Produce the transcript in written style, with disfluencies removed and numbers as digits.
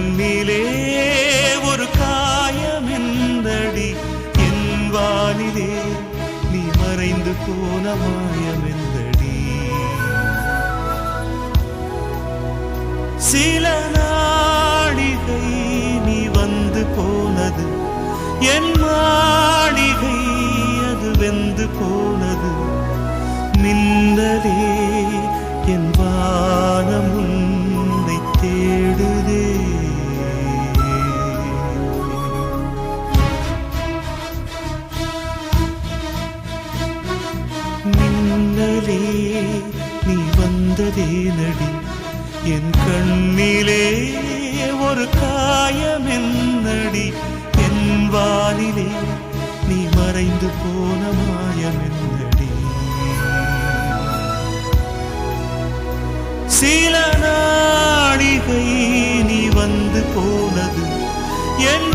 கண்ணிலே ஒரு காயமெந்தடி என் வானிலே நீ மறைந்து போன மாயமெந்தடி சில நாடிகை நீ வந்து போனது என் மாளிகை அது வெந்து போனது மின்னலே என் வானம் உன்னை தேடுதே மின்னலே நீ வந்ததே நடி என் கண்ணிலே ஒரு காயமென்னடி என் வானிலே நீ மறைந்து போன மாயமென்னடி சில நாடிகை நீ வந்து போனது என்